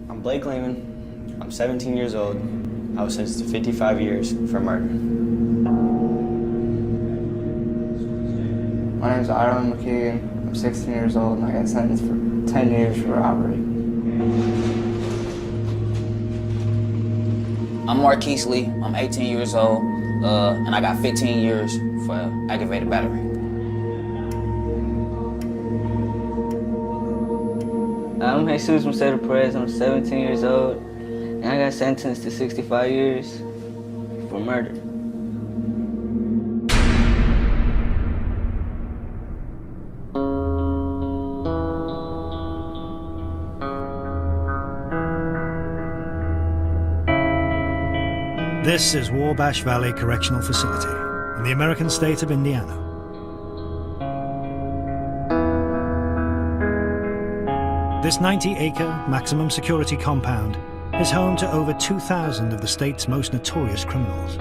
I'm Blake Lehman. I'm 17 years old. I was sentenced to 55 years for murder. My name's Ireland McKeegan. I'm 16 years old and I got sentenced for 10 years for robbery. I'm Marquise Lee. I'm 18 years old, and I got 15 years for aggravated battery. I'm Jesus Macedo Perez. I'm 17 years old, and I got sentenced to 65 years for murder. This is Wabash Valley Correctional Facility in the American state of Indiana. This 90-acre maximum security compound is home to over 2,000 of the state's most notorious criminals.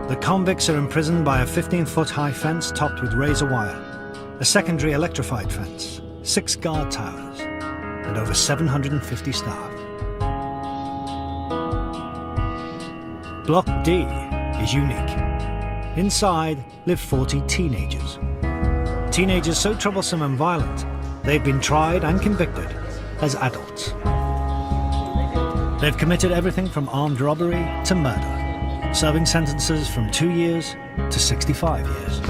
The convicts are imprisoned by a 15-foot high fence topped with razor wire, a secondary electrified fence, 6 guard towers, and over 750 staff. Block D is unique. Inside live 40 teenagers. Teenagers so troublesome and violent, they've been tried and convicted as adults. They've committed everything from armed robbery to murder, serving sentences from 2 years to 65 years.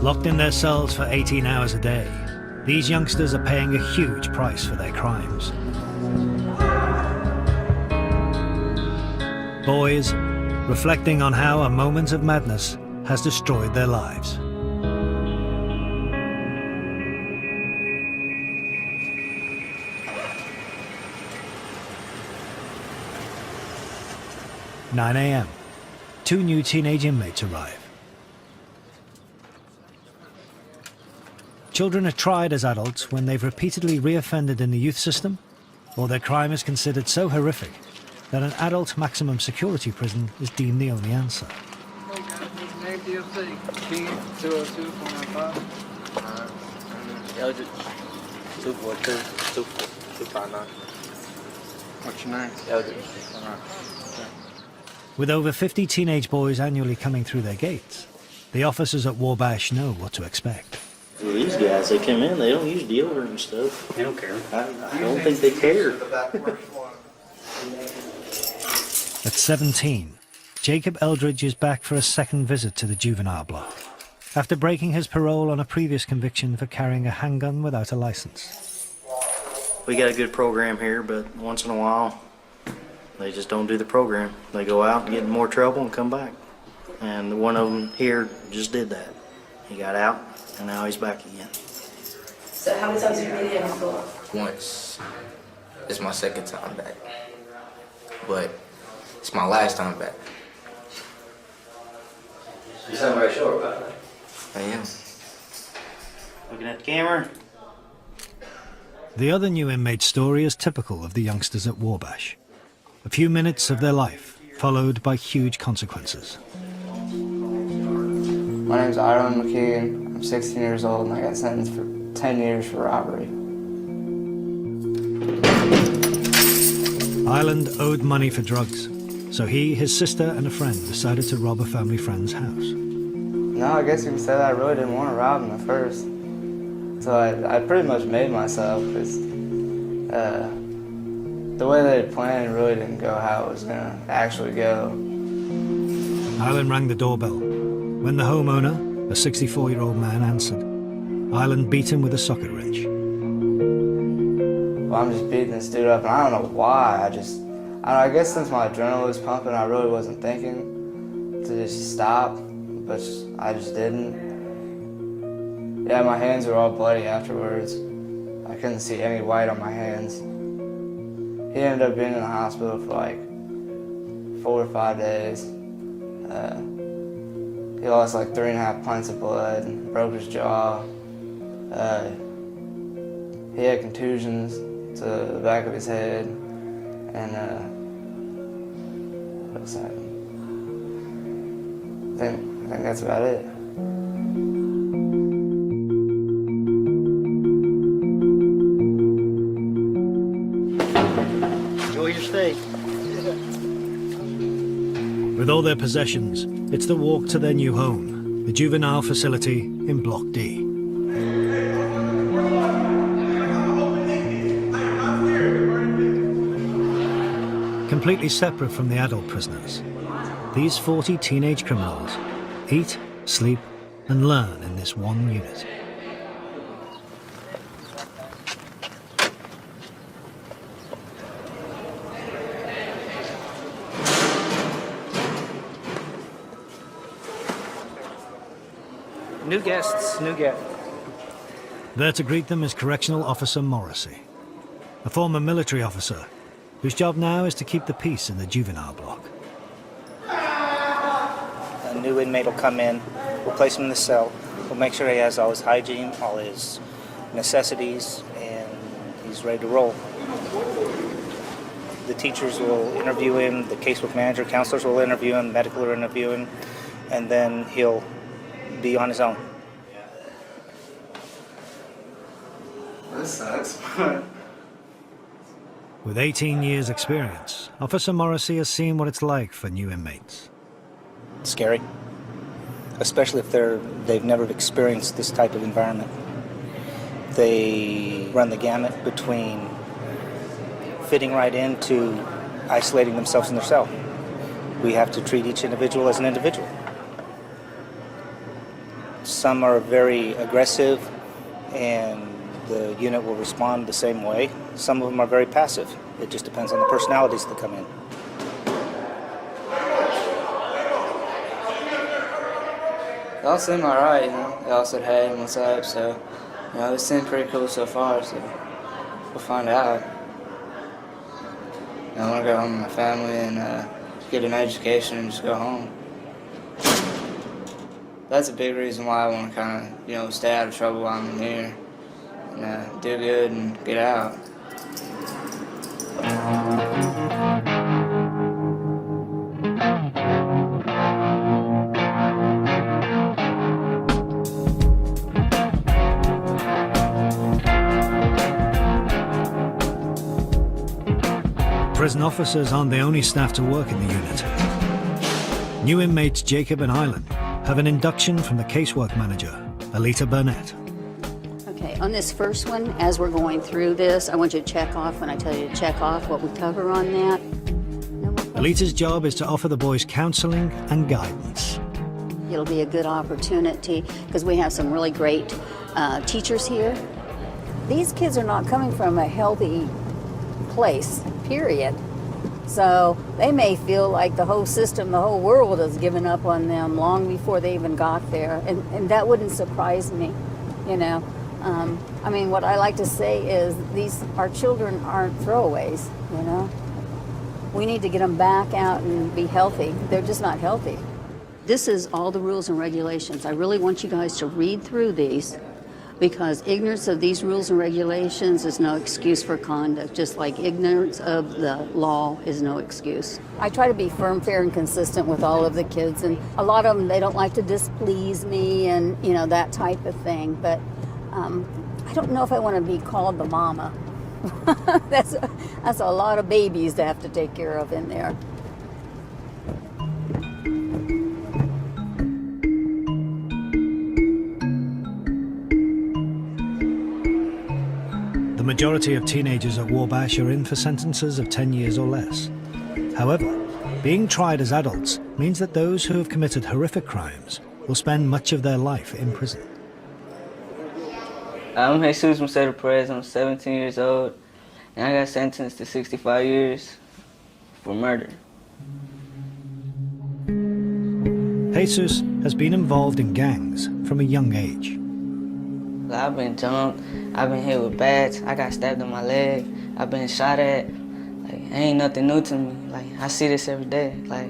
Locked in their cells for 18 hours a day, these youngsters are paying a huge price for their crimes. Boys reflecting on how a moment of madness has destroyed their lives. "9 a.m. 2 new teenage inmates arrive. Children are tried as adults when they've repeatedly reoffended in the youth system, or their crime is considered so horrific that an adult maximum security prison is deemed the only answer. Eldridge, 242-259. What's your name? Eldridge. With over 50 teenage boys annually coming through their gates, the officers at Wabash know what to expect. Well, these guys, they come in, they don't use deodorant and stuff. They don't care. I don't think they care. At 17, Jacob Eldridge is back for a second visit to the juvenile block, after breaking his parole on a previous conviction for carrying a handgun without a license. We got a good program here, but once in a while, they just don't do the program. They go out and get in more trouble and come back. And one of them here just did that. He got out, and now he's back again. So how many times have you been here before? Once. It's my second time back. But it's my last time back. You sound very sure about that. I am. Looking at the camera. The other new inmate's story is typical of the youngsters at Wabash. A few minutes of their life, followed by huge consequences. My name's Ireland McKeegan. I'm 16 years old and I got sentenced for 10 years for robbery. Ireland owed money for drugs, so he, his sister, and a friend decided to rob a family friend's house. No, I guess you can say that I really didn't want to rob him at first. So I pretty much made myself, because the way they planned really didn't go how it was going to actually go. Ireland rang the doorbell. When the homeowner, a 64-year-old man, answered, Ireland beat him with a socket wrench. Well, I'm just beating this dude up, and I don't know why. I guess since my adrenaline was pumping, I really wasn't thinking to just stop, but I just didn't. Yeah, my hands were all bloody afterwards. I couldn't see any white on my hands. He ended up being in the hospital for like 4 or 5 days. He lost like 3.5 pints of blood and broke his jaw. He had contusions to the back of his head, and what was that? I think that's about it. steak. With all their possessions, it's the walk to their new home, the juvenile facility in Block D. Completely separate from the adult prisoners, these 40 teenage criminals eat, sleep, and learn in this one unit. New guests, new guests. There to greet them is Correctional Officer Morrissey, a former military officer whose job now is to keep the peace in the juvenile block. A new inmate will come in, we'll place him in the cell, we'll make sure he has all his hygiene, all his necessities, and he's ready to roll. The teachers will interview him, the casework manager, counselors will interview him, medical will interview him, and then he'll be on his own. This sucks. With 18 years' experience, Officer Morrissey has seen what it's like for new inmates. Scary, especially if they've never experienced this type of environment. They run the gamut between fitting right into isolating themselves in their cell. We have to treat each individual as an individual. Some are very aggressive and the unit will respond the same way. Some of them are very passive. It just depends on the personalities that come in. They all seem alright, you know. They all said hey and what's up, so you know, it seemed pretty cool so far, so we'll find out. You know, I want to go home with my family and get an education and just go home. That's a big reason why I want to kind of, you know, stay out of trouble while I'm in here and do good and get out. Prison officers aren't the only staff to work in the unit. New inmates Jacob and Island have an induction from the casework manager, Alita Burnett. Okay, on this first one, as we're going through this, I want you to check off when I tell you to check off what we cover on that. Alita's job is to offer the boys counseling and guidance. It'll be a good opportunity because we have some really great teachers here. These kids are not coming from a healthy place, period. So they may feel like the whole system, the whole world has given up on them long before they even got there. And that wouldn't surprise me, you know. I mean, what I like to say is our children aren't throwaways, you know. We need to get them back out and be healthy. They're just not healthy. This is all the rules and regulations. I really want you guys to read through these because ignorance of these rules and regulations is no excuse for conduct, just like ignorance of the law is no excuse. I try to be firm, fair, and consistent with all of the kids, and a lot of them, they don't like to displease me and, you know, that type of thing, but I don't know if I want to be called the mama. That's a lot of babies to have to take care of in there. The majority of teenagers at Wabash are in for sentences of 10 years or less. However, being tried as adults means that those who have committed horrific crimes will spend much of their life in prison. I'm Jesus Macedo Perez. I'm 17 years old, and I got sentenced to 65 years for murder. Jesus has been involved in gangs from a young age. I've been jumped, I've been hit with bats, I got stabbed in my leg, I've been shot at. Like, ain't nothing new to me. Like, I see this every day. Like,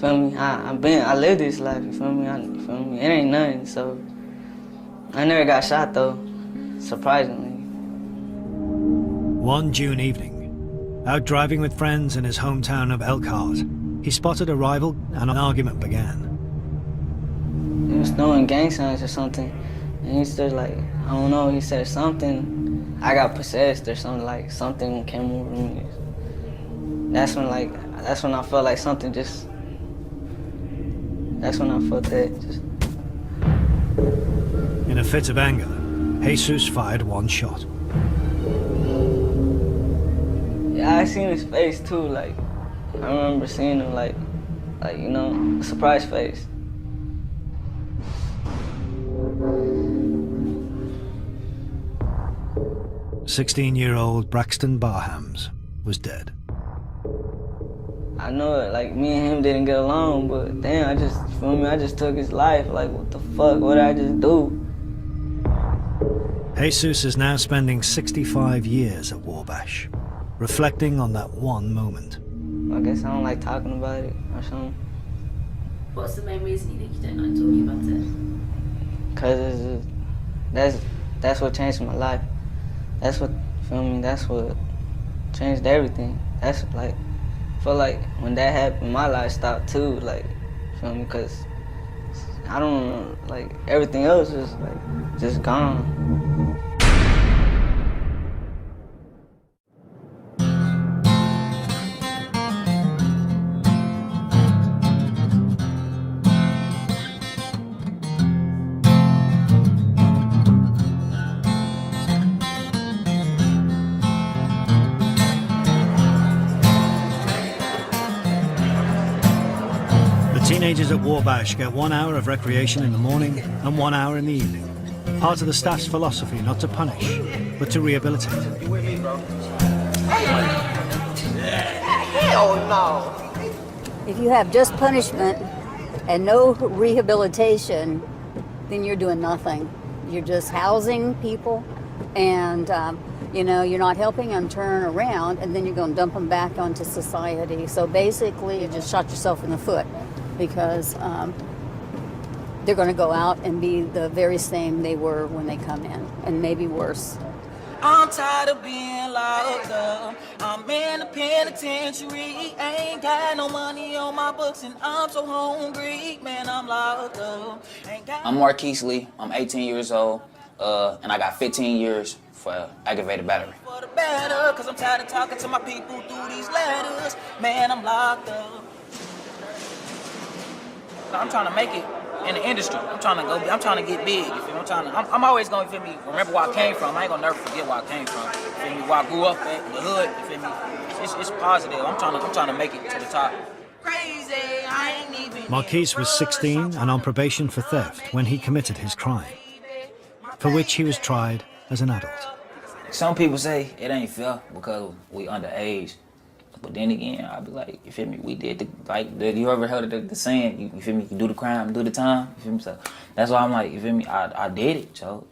feel me? I live this life. You feel me? You feel me? It ain't nothing. So I never got shot though, surprisingly. One June evening, out driving with friends in his hometown of Elkhart, he spotted a rival and an argument began. He was throwing gang signs or something, and he started like, I don't know, he said something. I got possessed or something, like something came over me. that's when I felt like something just. That's when I felt that just. In a fit of anger, Jesus fired one shot. Yeah, I seen his face too. Like, I remember seeing him like you know, a surprise face. "16-year-old Braxton Barhams was dead. I know it, like me and him didn't get along, but damn, I just took his life. Like, what the fuck? What did I just do? Jesus is now spending 65 years at Wabash, reflecting on that one moment. I guess I don't like talking about it or something. What's the main reason you think you don't like talking about it? Cause that's what changed my life. That's what, feel me? That's what changed everything. That's like, I feel like when that happened, my life stopped too. Like, feel me? Cause I don't know, like everything else is like just gone. Teenagers at Wabash get 1 hour of recreation in the morning and 1 hour in the evening. Part of the staff's philosophy not to punish, but to rehabilitate. Hell no! If you have just punishment and no rehabilitation, then you're doing nothing. You're just housing people, and you know, you're not helping them turn around, and then you're going to dump them back onto society. So basically, you just shot yourself in the foot, because they're going to go out and be the very same they were when they come in, and maybe worse. I'm tired of being locked up. I'm in the penitentiary. Ain't got no money on my books and I'm so hungry. Man, I'm locked up. I'm Marquise Lee. I'm 18 years old, and I got 15 years for aggravated battery. For the better, cause I'm tired of talking to my people through these letters. Man, I'm locked up. I'm trying to make it in the industry. I'm trying to get big. You feel me? I'm always gonna, you feel me, remember where I came from. I ain't gonna never forget where I came from. You feel me? Where I grew up at, in the hood. You feel me? It's positive. I'm trying to make it to the top. Crazy, I ain't even. Marquise was 16 and on probation for theft when he committed his crime, for which he was tried as an adult. Some people say it ain't fair because we underage. But then again, I'll be like, you feel me? We did you ever heard of the saying? You feel me? You do the crime, do the time. You feel me? So that's why I'm like, you feel me? I did it. So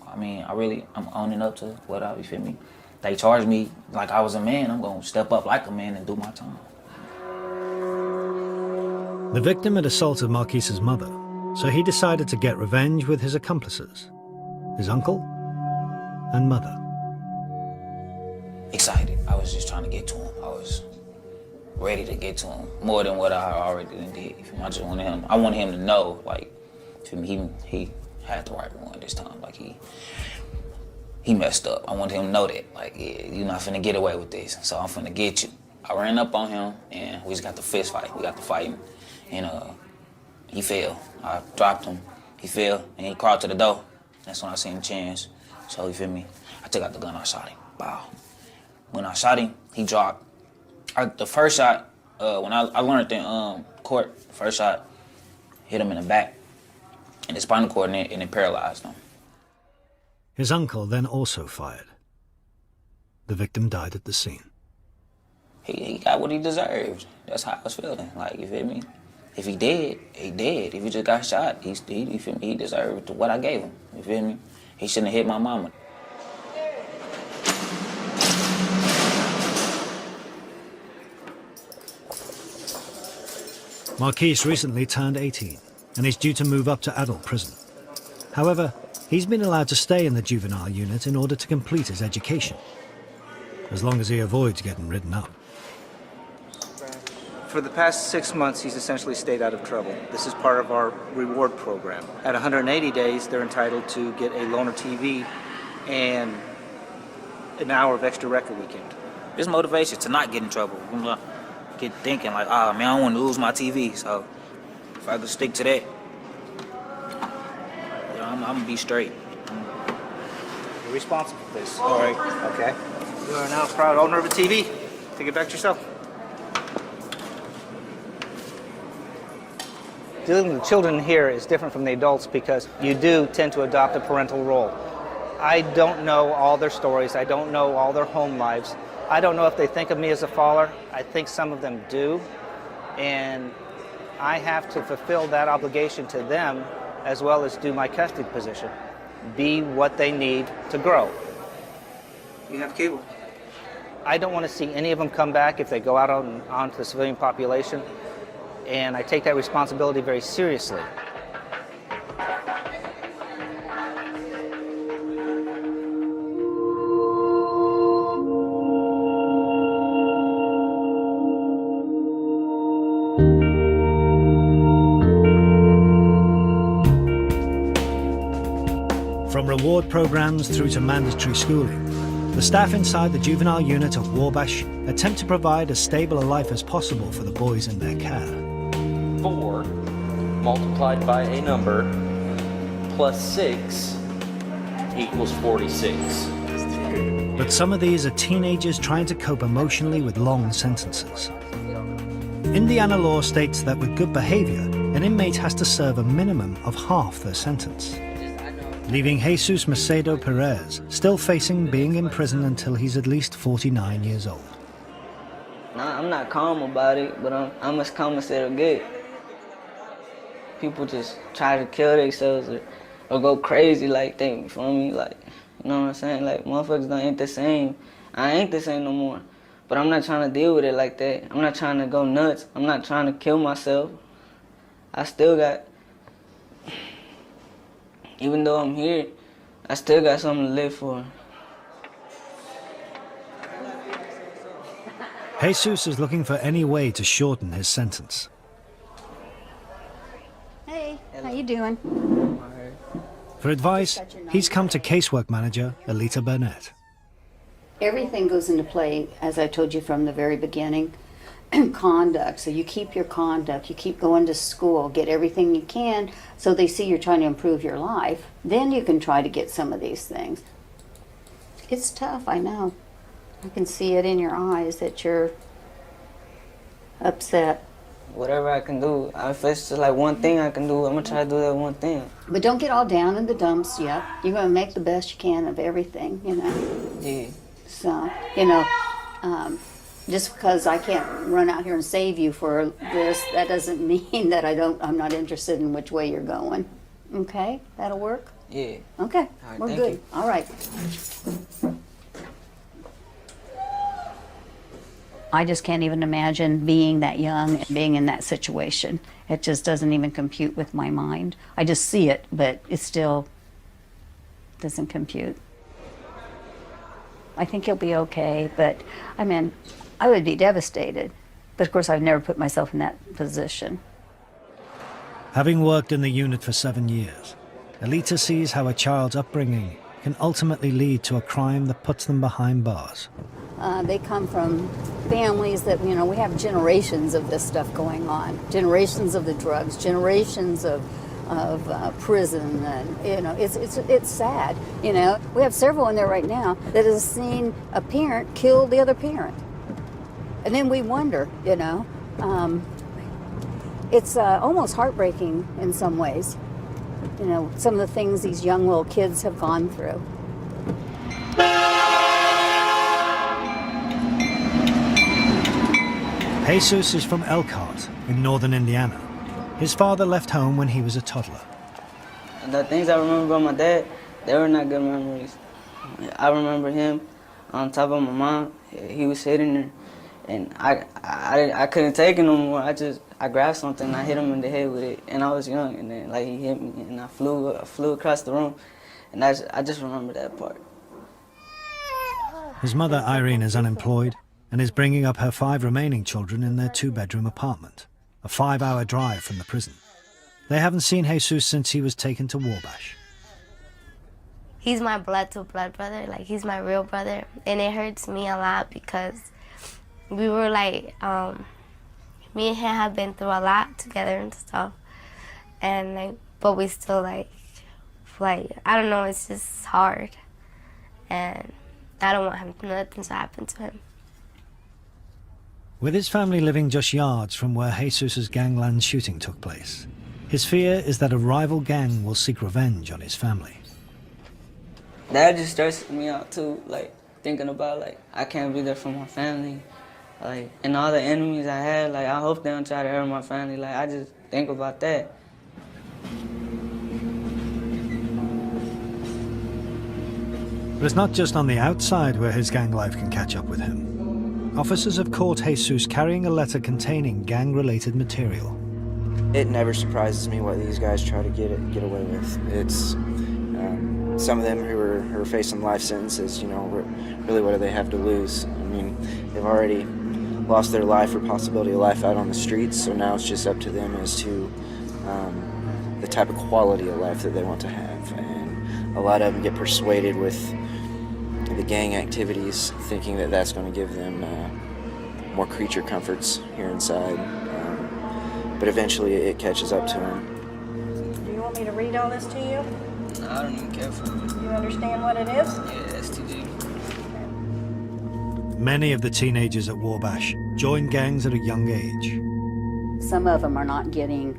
I mean, I'm owning up to what you feel me? They charged me like I was a man. I'm gonna step up like a man and do my time. The victim had assaulted Marquise's mother, so he decided to get revenge with his accomplices, his uncle and mother. Excited. I was just trying to get to him. I was ready to get to him more than what I already did. I just wanted him. I wanted him to know, like, feel me, he had the right one this time. Like he messed up. I wanted him to know that, like, yeah, you're not finna get away with this. So I'm finna get you. I ran up on him and we just got the fist fight. We got the fighting, and he fell. I dropped him. He fell and he crawled to the door. That's when I seen him change. So you feel me? I took out the gun. I shot him. Wow. When I shot him, he dropped. The first shot, when I learned in court, the first shot hit him in the back, in the spinal cord, and it paralyzed him. His uncle then also fired. The victim died at the scene. He got what he deserved. That's how I was feeling. Like, you feel me? If he dead, he dead. If he just got shot, you feel me? He deserved what I gave him. You feel me? He shouldn't have hit my mama. Marquise recently turned 18 and is due to move up to adult prison. However, he's been allowed to stay in the juvenile unit in order to complete his education, as long as he avoids getting written up. For the past 6 months, he's essentially stayed out of trouble. This is part of our reward program. At 180 days, they're entitled to get a loaner TV and an hour of extra rec a weekend. This motivation to not get in trouble. get thinking like, ah, man, I don't want to lose my TV. So if I could stick to that, you know, I'm gonna be straight. You're responsible for this. All right. Okay. You are now proud owner of a TV. Take it back to yourself. Dealing with children here is different from the adults because you do tend to adopt a parental role. I don't know all their stories. I don't know all their home lives. I don't know if they think of me as a father. I think some of them do. And I have to fulfill that obligation to them as well as do my custody position. Be what they need to grow. You have cable. I don't want to see any of them come back if they go out onto the civilian population, and I take that responsibility very seriously. From reward programs through to mandatory schooling, the staff inside the juvenile unit of Wabash attempt to provide as stable a life as possible for the boys in their care. 4 multiplied by a number plus 6 equals 46. But some of these are teenagers trying to cope emotionally with long sentences. Indiana law states that with good behavior, an inmate has to serve a minimum of half their sentence, leaving Jesus Macedo Perez still facing being in prison until he's at least 49 years old. Nah, I'm not calm about it, but I'm as calm as it'll get. People just try to kill themselves or go crazy like that, you feel me? Like, you know what I'm saying? Like, motherfuckers ain't the same. I ain't the same no more. But I'm not trying to deal with it like that. I'm not trying to go nuts. I'm not trying to kill myself. I still got, even though I'm here, I still got something to live for. Jesus is looking for any way to shorten his sentence. Hey, how you doing? For advice, he's come to casework manager Alita Burnett. Everything goes into play, as I told you from the very beginning. Conduct. So you keep your conduct, you keep going to school, get everything you can so they see you're trying to improve your life. Then you can try to get some of these things. It's tough, I know. I can see it in your eyes that you're upset. Whatever I can do, if it's just like one thing I can do, I'm gonna try to do that one thing. But don't get all down in the dumps yet. You're gonna make the best you can of everything, you know. Yeah. So, you know, just because I can't run out here and save you for this, that doesn't mean that I'm not interested in which way you're going. Okay? That'll work? Yeah. Okay. All right, We're thank good. you. All right. I just can't even imagine being that young and being in that situation. It just doesn't even compute with my mind. I just see it, but it still doesn't compute. I think he'll be okay, but I mean, I would be devastated. But of course, I've never put myself in that position. Having worked in the unit for 7 years, Alita sees how a child's upbringing can ultimately lead to a crime that puts them behind bars. They come from families that, you know, we have generations of this stuff going on. Generations of the drugs, generations of prison, and, you know, it's sad, you know. We have several in there right now that has seen a parent kill the other parent. And then we wonder, you know, it's almost heartbreaking in some ways, you know, some of the things these young little kids have gone through. Jesus is from Elkhart in northern Indiana. His father left home when he was a toddler. The things I remember about my dad, they were not good memories. I remember him on top of my mom. He was sitting there, and I couldn't take it no more. I grabbed something and I hit him in the head with it, and I was young, and then like he hit me, and I flew across the room, and I just remember that part. His mother Irene is unemployed and is bringing up her 5 remaining children in their 2-bedroom apartment, a 5-hour drive from the prison. They haven't seen Jesus since he was taken to Wabash. He's my blood-to-blood brother, like he's my real brother, and it hurts me a lot because we were like me and him have been through a lot together and stuff, and like, but we still like I don't know, it's just hard, and I don't want nothing to happen to him. With his family living just yards from where Jesus' gangland shooting took place, his fear is that a rival gang will seek revenge on his family. That just stresses me out too, like thinking about like I can't be there for my family, like, and all the enemies I had, like I hope they don't try to hurt my family. Like I just think about that. But it's not just on the outside where his gang life can catch up with him. Officers have caught Jesus carrying a letter containing gang-related material. It never surprises me what these guys try to get away with. It's some of them who are facing life sentences. You know, really, what do they have to lose? I mean, they've already lost their life or possibility of life out on the streets. So now it's just up to them as to the type of quality of life that they want to have. And a lot of them get persuaded with the gang activities, thinking that that's going to give them more creature comforts here inside. But eventually it catches up to them. Do you want me to read all this to you? No, I don't even care for it. You understand what it is? Yeah, STG. Many of the teenagers at Wabash joined gangs at a young age. Some of them are not getting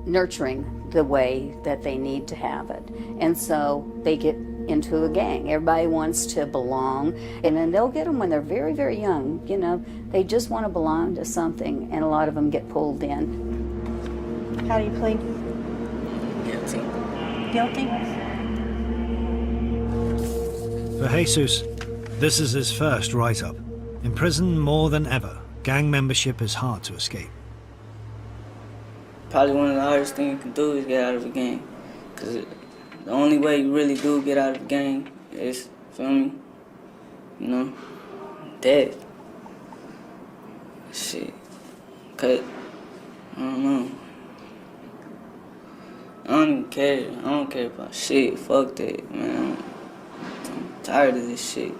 nurturing the way that they need to have it. And so they get into a gang. Everybody wants to belong, and then they'll get them when they're very, very young. You know, they just want to belong to something, and a lot of them get pulled in. How do you plead? Guilty. Guilty? For Jesus, this is his first write-up. In prison more than ever, gang membership is hard to escape. Probably one of the hardest things you can do is get out of a gang. Because the only way you really do get out of a gang is, feel me, you know, dead. Shit. Cause, I don't know. I don't even care. I don't care about shit. Fuck that, man. I'm tired of this shit.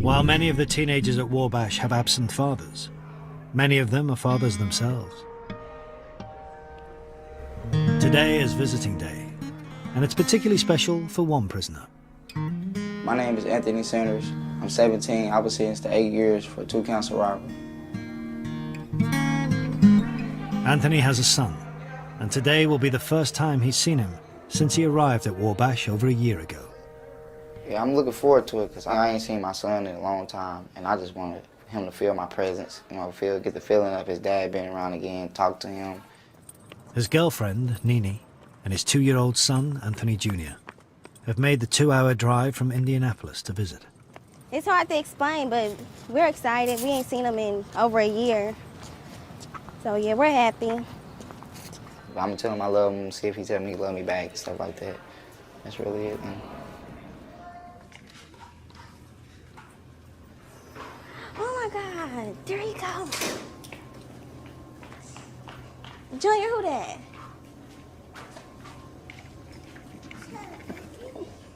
While many of the teenagers at Wabash have absent fathers, many of them are fathers themselves. Today is visiting day, and it's particularly special for one prisoner. My name is Anthony Sanders. I'm 17. I was sentenced to 8 years for 2 counts of robbery. Anthony has a son, and today will be the first time he's seen him since he arrived at Wabash over a year ago. Yeah, I'm looking forward to it because I ain't seen my son in a long time, and I just wanted him to feel my presence, you know, get the feeling of his dad being around again, talk to him. His girlfriend, Nini, and his 2-year-old son, Anthony Jr., have made the 2-hour drive from Indianapolis to visit. It's hard to explain, but we're excited. We ain't seen him in over a year. So yeah, we're happy. I'm gonna tell him I love him, see if he tell me he love me back, and stuff like that. That's really it, man. Oh my God, there you go. Junior, who that?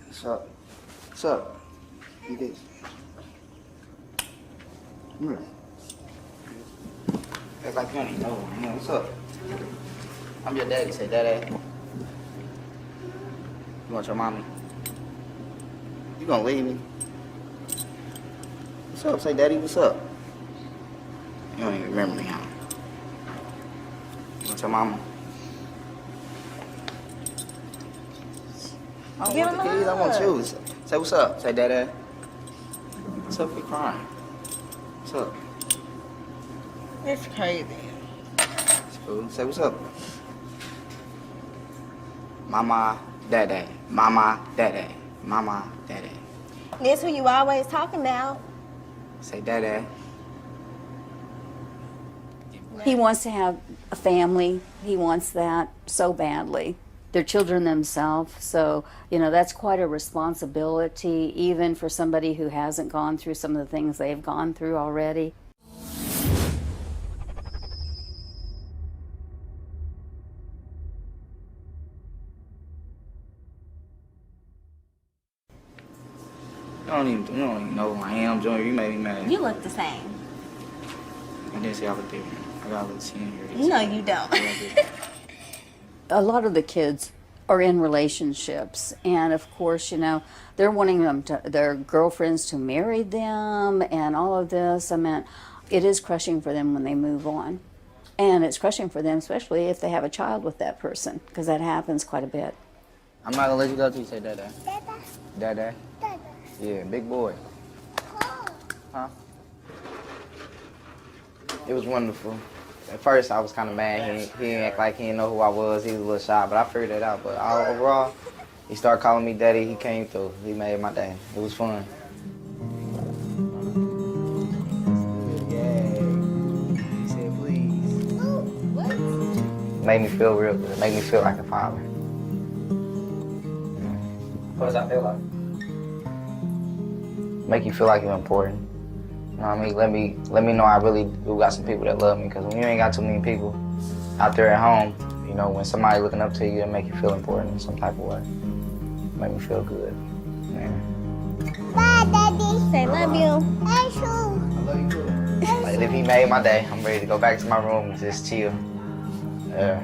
What's up? What's up? Eat this. Come here. Act like you ain't know. What's up? I'm your daddy. Say daddy. You want your mommy? You gonna leave me? What's up? Say daddy, what's up? You don't even remember me, huh? You want your mama? I don't want the keys, I want you. Say what's up. Say daddy. What's up, you crying? What's up? It's crazy. Just fool. Say what's up. Mama, daddy. Mama, daddy. Mama, daddy. This who you always talking about. Say daddy. He wants to have a family. He wants that so badly. They're children themselves, so, you know, that's quite a responsibility, even for somebody who hasn't gone through some of the things they've gone through already. You don't even know who I am, Junior. You made me mad. You look the same. You didn't say I look different. I got a little skin here. No, you don't. A lot of the kids are in relationships, and of course, you know, they're wanting their girlfriends to marry them and all of this. I mean, it is crushing for them when they move on. And it's crushing for them, especially if they have a child with that person, because that happens quite a bit. I'm not gonna let you go till you say dada. Dada? Dada. Yeah, big boy. Huh? It was wonderful. At first, I was kind of mad. He didn't act like he didn't know who I was. He was a little shy, but I figured it out. But overall, he started calling me daddy. He came through. He made my day. It was fun. Yay. He said, please. What? Made me feel real good. Made me feel like a father. What does that feel like? Make you feel like you're important. You know what I mean? Let me know I really do got some people that love me, because when you ain't got too many people out there at home, you know, when somebody looking up to you, it make you feel important in some type of way. Make me feel good. Man. Bye, Daddy. Say love you. I love you too. Like, if he made my day, I'm ready to go back to my room and just chill. Yeah.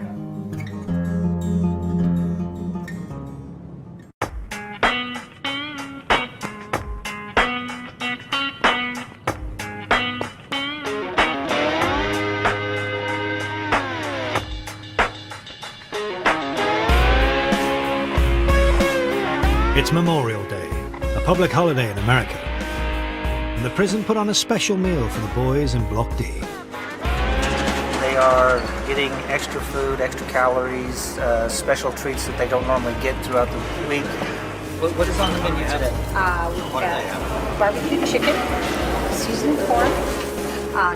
It's Memorial Day, a public holiday in America, and the prison put on a special meal for the boys in Block D. They are getting extra food, extra calories, special treats that they don't normally get throughout the week. What is on the menu today? We've got barbecue chicken, seasoned pork,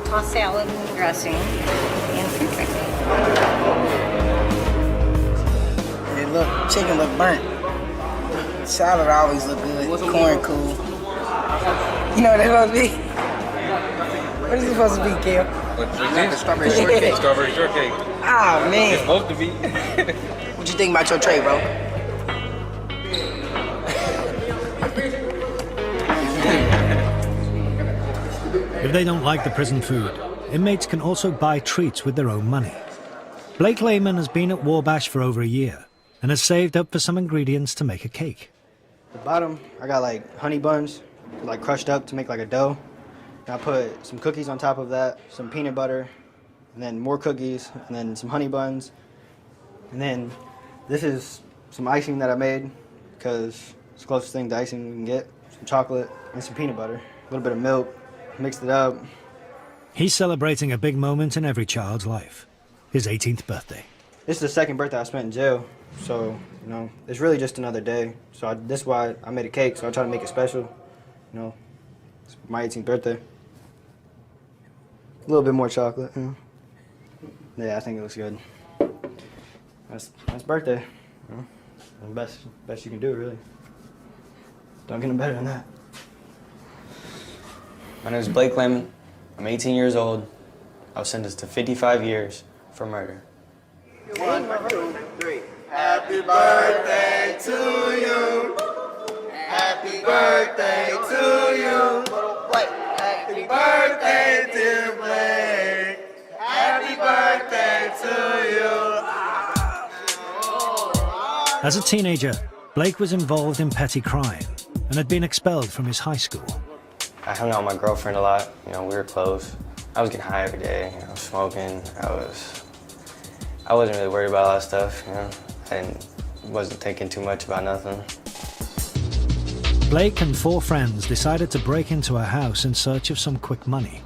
tossed salad and dressing, and fruit dressing. Chicken look burnt. Salad always look good. Corn cool. You know what that's supposed to be? What is it supposed to be, Kale? Strawberry shortcake. Strawberry shortcake. Oh, man. It's supposed to be. What you think about your tray, bro? If they don't like the prison food, inmates can also buy treats with their own money. Blake Lehman has been at Wabash for over a year and has saved up for some ingredients to make a cake. The bottom, I got like honey buns, like crushed up to make like a dough. And I put some cookies on top of that, some peanut butter, and then more cookies, and then some honey buns. And then this is some icing that I made, because it's the closest thing to icing we can get. Some chocolate and some peanut butter, a little bit of milk, mixed it up. He's celebrating a big moment in every child's life, his 18th birthday. This is the second birthday I spent in jail, so, you know, it's really just another day. So that's why I made a cake, so I try to make it special. You know, it's my 18th birthday. A little bit more chocolate, you know. Yeah, I think it looks good. That's birthday. You know, the best you can do, really. Don't get no better than that. My name is Blake Lehman. I'm 18 years old. I was sentenced to 55 years for murder. 1, 2, 3. Happy birthday to you. Happy birthday to you. Happy birthday, dear Blake. Happy birthday to you. As a teenager, Blake was involved in petty crime and had been expelled from his high school. I hung out with my girlfriend a lot. You know, we were close. I was getting high every day. You know, smoking. I wasn't really worried about a lot of stuff. You know, wasn't thinking too much about nothing. Blake and 4 friends decided to break into a house in search of some quick money.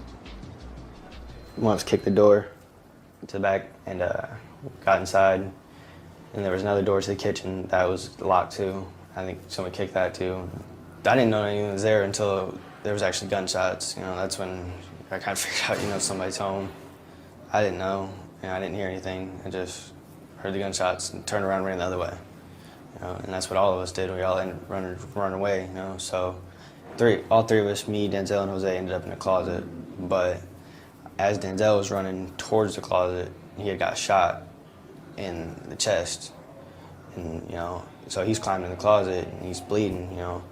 Once kicked the door, to the back and got inside. And there was another door to the kitchen that was locked too. I think someone kicked that too. I didn't know anyone was there until there was actually gunshots. You know, that's when I kind of figured out, you know, somebody's home. I didn't know, and I didn't hear anything. I just heard the gunshots and turned around and ran the other way. You know, and that's what all of us did. We all ended running away, you know. So all three of us, me, Denzel, and Jose, ended up in the closet. But as Denzel was running towards the closet, he had got shot in the chest. And, you know, so he's climbing in the closet and he's bleeding, you know.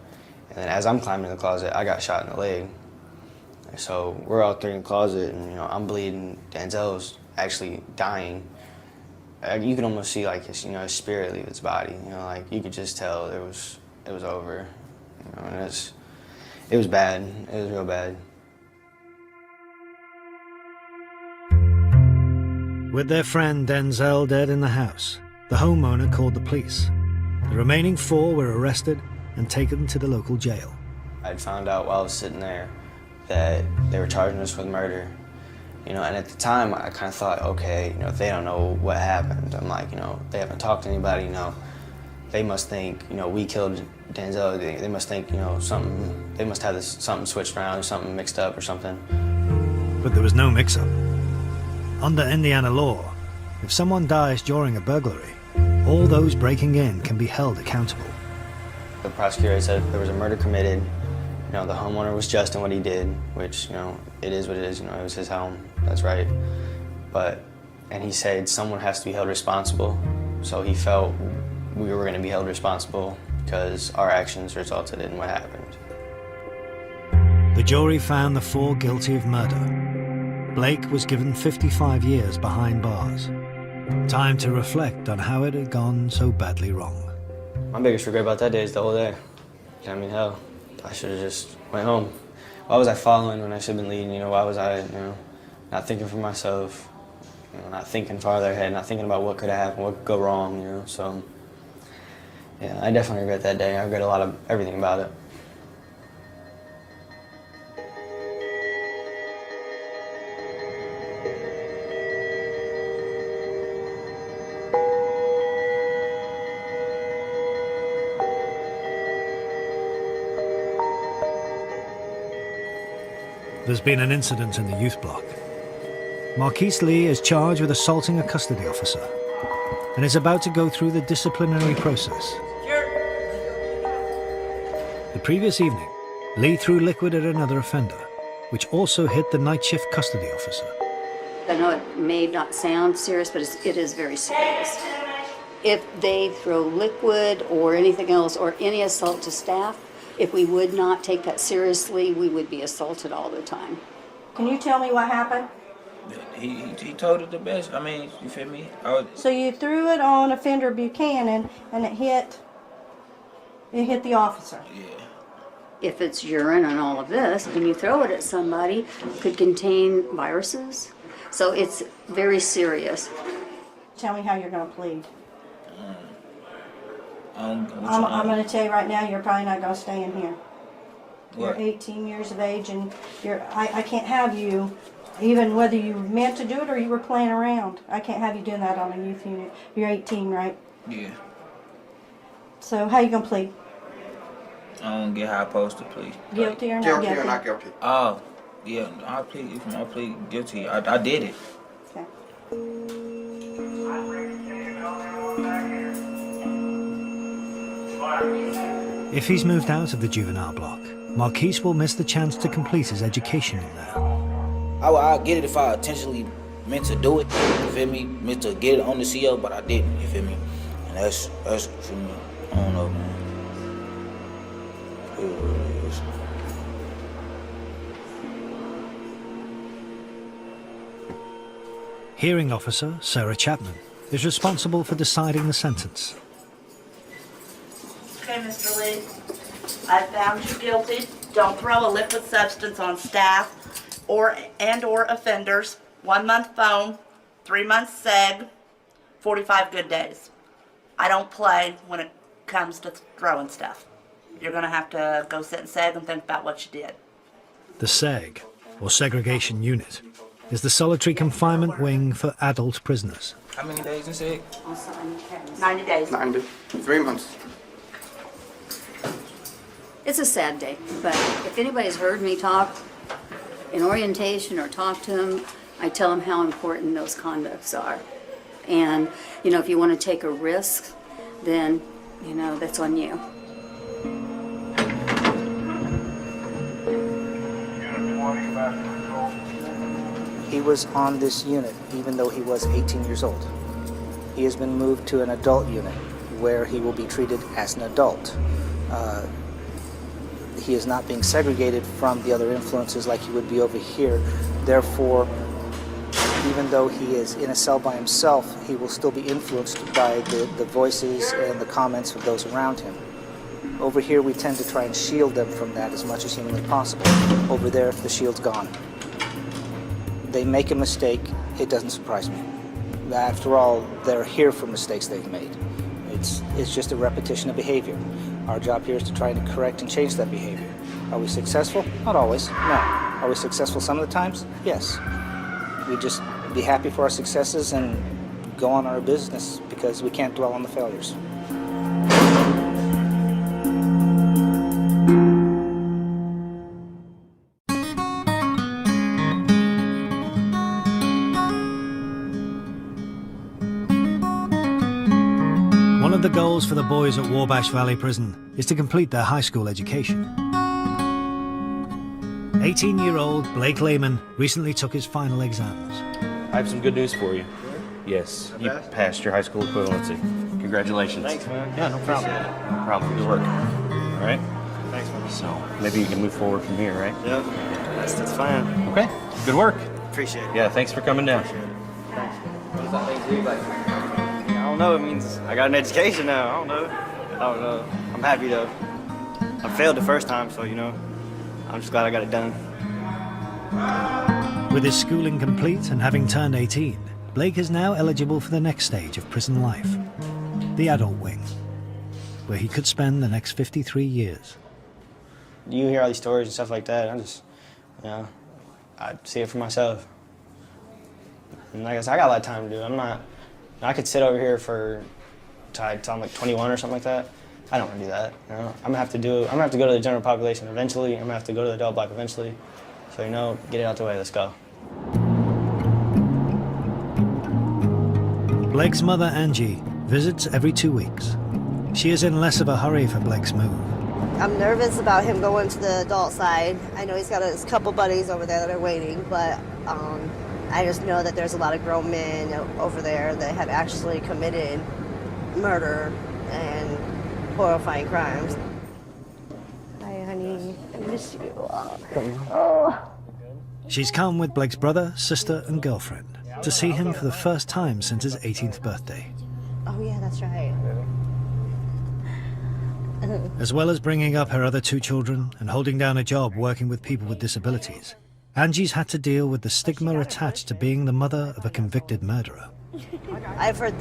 And then as I'm climbing in the closet, I got shot in the leg. So we're all three in the closet and, you know, I'm bleeding. Denzel's actually dying. You can almost see like his, you know, his spirit leave his body. You know, like you could just tell it was over. You know, and it was bad. It was real bad. With their friend Denzel dead in the house, the homeowner called the police. The remaining 4 were arrested and taken to the local jail. I'd found out while I was sitting there that they were charging us with murder. You know, and at the time I kind of thought, okay, you know, they don't know what happened. I'm like, you know, they haven't talked to anybody, you know. They must think, you know, we killed Denzel. They must think, you know, they must have something switched around or something mixed up or something. But there was no mix-up. Under Indiana law, if someone dies during a burglary, all those breaking in can be held accountable. The prosecutor said there was a murder committed. You know, the homeowner was just in what he did, which, you know, it is what it is. You know, it was his home. That's right. And he said someone has to be held responsible. So he felt we were going to be held responsible because our actions resulted in what happened. The jury found the 4 guilty of murder. Blake was given 55 years behind bars. Time to reflect on how it had gone so badly wrong. My biggest regret about that day is the whole day. I mean, hell, I should have just went home. Why was I following when I should have been leading? You know, why was I, you know, not thinking for myself, you know, not thinking farther ahead, not thinking about what could have happened, what could go wrong, you know? So, yeah, I definitely regret that day. I regret a lot of everything about it. There's been an incident in the youth block. Marquise Lee is charged with assaulting a custody officer and is about to go through the disciplinary process. The previous evening, Lee threw liquid at another offender, which also hit the night shift custody officer. I know it may not sound serious, but it is very serious. If they throw liquid or anything else or any assault to staff, if we would not take that seriously, we would be assaulted all the time. Can you tell me what happened? He told it the best. I mean, you feel me? So you threw it on offender Buchanan and it hit the officer. Yeah. If it's urine and all of this, when you throw it at somebody, could contain viruses. So it's very serious. Tell me how you're going to plead. I'm going to tell you right now, you're probably not going to stay in here. What? You're 18 years of age, and I can't have you, even whether you meant to do it or you were playing around. I can't have you doing that on a youth unit. You're 18, right? Yeah. So how you going to plead? I don't get how I supposed to plead. Guilty or not guilty? Guilty or not guilty? Oh, yeah, I plead guilty. I did it. Okay. If he's moved out of the juvenile block, Marquise will miss the chance to complete his education in there. I'll get it if I intentionally meant to do it, you feel me? Meant to get it on the CO, but I didn't, you feel me? And that's for me. I don't know, man. It is what it is. Hearing officer Sarah Chapman is responsible for deciding the sentence. Okay, Mr. Lee, I found you guilty. Don't throw a liquid substance on staff or offenders. 1 month phone, 3 months SEG, 45 good days. I don't play when it comes to throwing stuff. You're gonna have to go sit in SEG and think about what you did. The SEG, or segregation unit, is the solitary confinement wing for adult prisoners. How many days in SEG? 90 days. 90. 3 months. It's a sad day, but if anybody's heard me talk in orientation or talk to them, I tell them how important those conducts are. And, you know, if you want to take a risk, then, you know, that's on you. He was on this unit even though he was 18 years old. He has been moved to an adult unit where he will be treated as an adult. He is not being segregated from the other influences like he would be over here. Therefore, even though he is in a cell by himself, he will still be influenced by the voices and the comments of those around him. Over here, we tend to try and shield them from that as much as humanly possible. Over there, the shield's gone. They make a mistake, it doesn't surprise me. After all, they're here for mistakes they've made. It's just a repetition of behavior. Our job here is to try and correct and change that behavior. Are we successful? Not always, no. Are we successful some of the times? Yes. We just be happy for our successes and go on our business because we can't dwell on the failures. One of the goals for the boys at Wabash Valley Prison is to complete their high school education. 18-year-old Blake Lehman recently took his final exams. I have some good news for you. Yes, you passed your high school equivalency. Congratulations. Thanks, man. Yeah, no problem. No problem. Good work. All right? Thanks, man. So maybe you can move forward from here, right? Yep. That's fine. Okay. Good work. Appreciate it. Yeah, thanks for coming down. Thanks. What does that mean to you? I don't know. It means I got an education now. I don't know. I'm happy though. I failed the first time, so, you know, I'm just glad I got it done. With his schooling complete and having turned 18, Blake is now eligible for the next stage of prison life, the adult wing, where he could spend the next 53 years. You hear all these stories and stuff like that, I just, you know, I see it for myself. And like I said, I got a lot of time to do. I could sit over here till I'm like 21 or something like that. I don't want to do that, you know. I'm gonna have to go to the general population eventually. I'm gonna have to go to the adult block eventually. So, you know, get it out the way, let's go. Blake's mother, Angie, visits every 2 weeks. She is in less of a hurry for Blake's move. I'm nervous about him going to the adult side. I know he's got his couple buddies over there that are waiting, but I just know that there's a lot of grown men over there that have actually committed murder and horrifying crimes. Hi, honey. I miss you. Oh. She's come with Blake's brother, sister, and girlfriend to see him for the first time since his 18th birthday. Oh, yeah, that's right. As well as bringing up her other 2 children and holding down a job working with people with disabilities, Angie's had to deal with the stigma attached to being the mother of a convicted murderer. I've heard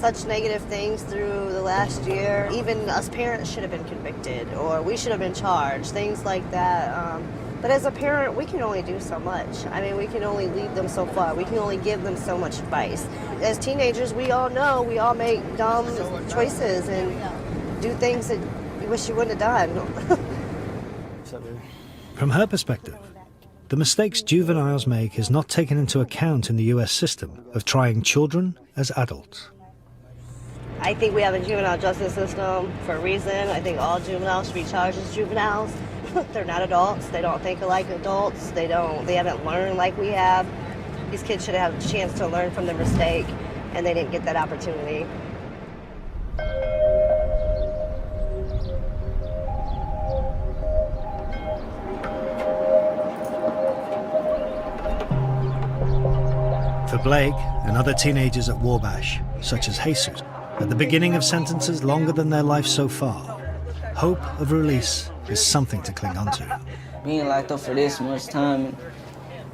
such negative things through the last year. Even us parents should have been convicted, or we should have been charged, things like that. But as a parent, we can only do so much. I mean, we can only lead them so far. We can only give them so much advice. As teenagers, we all know we all make dumb choices and do things that you wish you wouldn't have done. From her perspective, the mistakes juveniles make is not taken into account in the US system of trying children as adults. I think we have a juvenile justice system for a reason. I think all juveniles should be charged as juveniles. They're not adults. They don't think like adults. They haven't learned like we have. These kids should have a chance to learn from their mistake, and they didn't get that opportunity. For Blake and other teenagers at Wabash, such as Jesus, at the beginning of sentences longer than their life so far, hope of release is something to cling on to. Being locked up for this much time,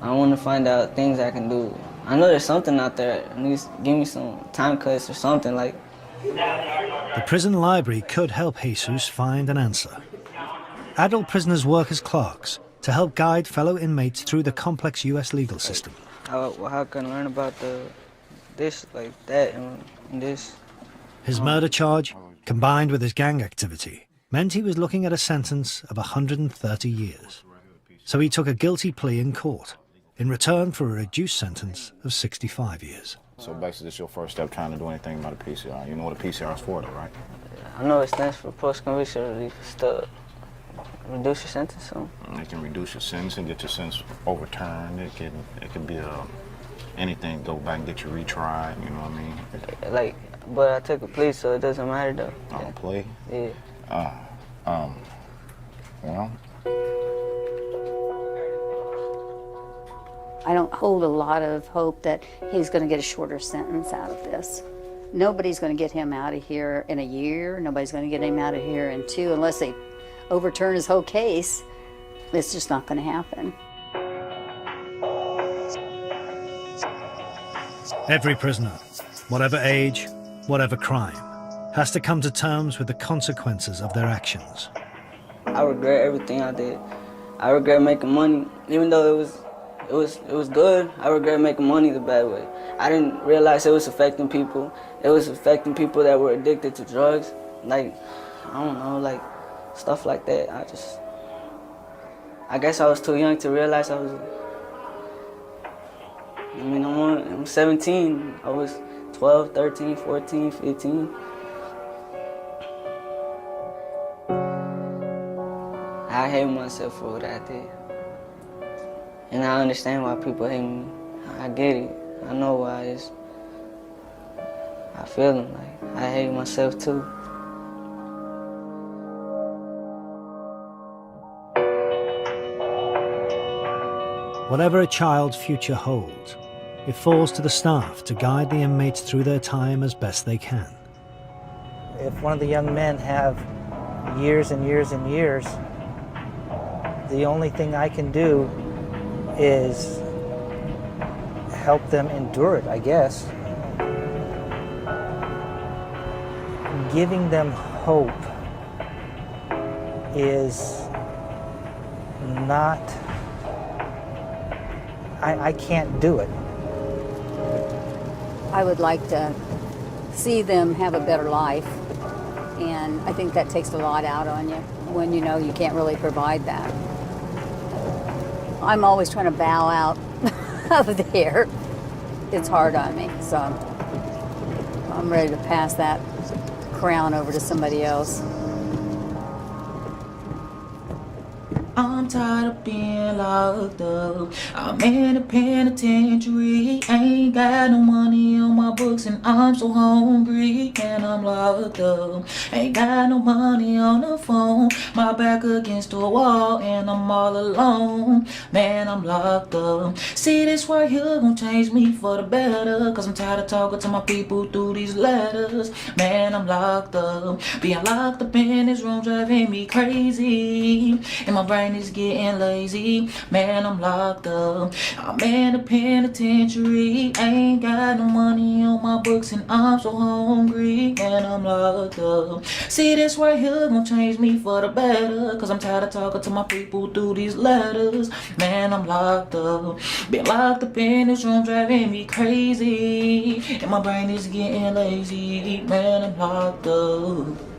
I want to find out things I can do. I know there's something out there. At least give me some time cuts or something like. The prison library could help Jesus find an answer. Adult prisoners work as clerks, to help guide fellow inmates through the complex US legal system. How can I learn about this, like that, and this? His murder charge, combined with his gang activity, meant he was looking at a sentence of 130 years. So he took a guilty plea in court, in return for a reduced sentence of 65 years. So basically, this is your first step trying to do anything about a PCR. You know what a PCR is for, though, right? I know it stands for post-conviction relief. It's to reduce your sentence. So. It can reduce your sentence and get your sentence overturned. It can be anything. Go back and get you retried. You know what I mean? But I took a plea, so it doesn't matter though. On a plea? Yeah. Well. I don't hold a lot of hope that he's going to get a shorter sentence out of this. Nobody's going to get him out of here in a year. Nobody's going to get him out of here in 2 unless they overturn his whole case. It's just not going to happen. Every prisoner, whatever age, whatever crime, has to come to terms with the consequences of their actions. I regret everything I did. I regret making money, even though it was good. I regret making money the bad way. I didn't realize it was affecting people. It was affecting people that were addicted to drugs. Like, I don't know, like stuff like that. I guess I was too young to realize I'm 17. I was 12, 13, 14, 15. I hate myself for what I did. And I understand why people hate me. I get it. I know why I feel them. Like, I hate myself too. Whatever a child's future holds, it falls to the staff to guide the inmates through their time as best they can. If one of the young men have years and years and years, the only thing I can do is help them endure it, I guess. Giving them hope is not, I can't do it. I would like to see them have a better life, and I think that takes a lot out on you when you know you can't really provide that. I'm always trying to bow out of there. It's hard on me, so I'm ready to pass that crown over to somebody else. I'm tired of being locked up. I'm in a penitentiary. Ain't got no money on my books and I'm so hungry. And I'm locked up. Ain't got no money on the phone. My back against the wall and I'm all alone. Man, I'm locked up. See, this right here gon' change me for the better. Cause I'm tired of talking to my people through these letters. Man, I'm locked up. Being locked up in this room driving me crazy. And my brain is getting lazy. Man, I'm locked up. I'm in a penitentiary. Ain't got no money on my books and I'm so hungry. Man, I'm locked up. See, this right here gon' change me for the better. Cause I'm tired of talking to my people through these letters. Man, I'm locked up. Been locked up in this room driving me crazy. And my brain is getting lazy. Man, I'm locked up.